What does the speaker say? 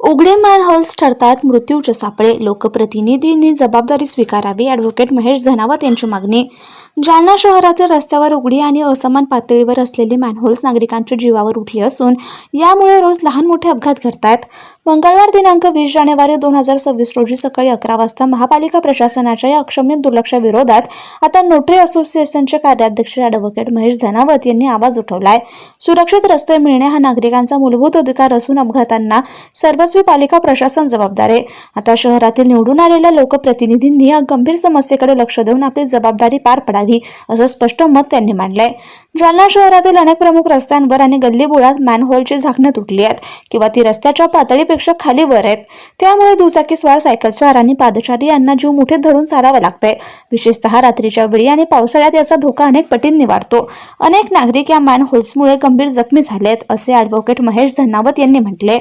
उघडे मॅनहोल्स ठरतात मृत्यूचे सापळे, लोकप्रतिनिधींनी जबाबदारी स्वीकारावी. ॲडव्होकेट महेश धनावत यांची मागणी. जालना शहरातील रस्त्यावर उघडी आणि असमान पातळीवर असलेली मॅनहोल्स नागरिकांच्या जीवावर उठली असून यामुळे रोज लहान मोठे अपघात घडतात. मंगळवार दिनांक 20 जानेवारी 2026 रोजी सकाळी 11 वाजता महापालिका प्रशासनाच्या या अक्षम्य दुर्लक्षाविरोधात आता नोटरी असोसिएशनचे कार्याध्यक्ष ॲडव्होकेट महेश धनावत यांनी आवाज उठवलाय. सुरक्षित रस्ते मिळणे हा नागरिकांचा मूलभूत अधिकार असून अपघातांना सर्वस्वी पालिका प्रशासन जबाबदार आहे. आता शहरातील निवडून आलेल्या लोकप्रतिनिधींनी या गंभीर समस्येकडे लक्ष देऊन आपली जबाबदारी पार पडावी असं स्पष्ट मत त्यांनी मांडलंय. जालना शहरातील अनेक प्रमुख रस्त्यांवर आणि गल्लीबोळात मॅनहोलची झाकणं तुटली आहेत किंवा ती रस्त्याच्या पातळीपेक्षा खाली वर आहेत. त्यामुळे दुचाकीस्वार, सायकलस्वार आणि पादचारी यांना जीव मुठीत धरून चालावं लागतंय. विशेषतः रात्रीच्या वेळी आणि पावसाळ्यात याचा धोका अनेक पटींनी वाढतो. अनेक नागरिक या मॅनहोल्समुळे गंभीर जखमी झालेत असे ॲडव्होकेट महेश धनावत यांनी म्हटले.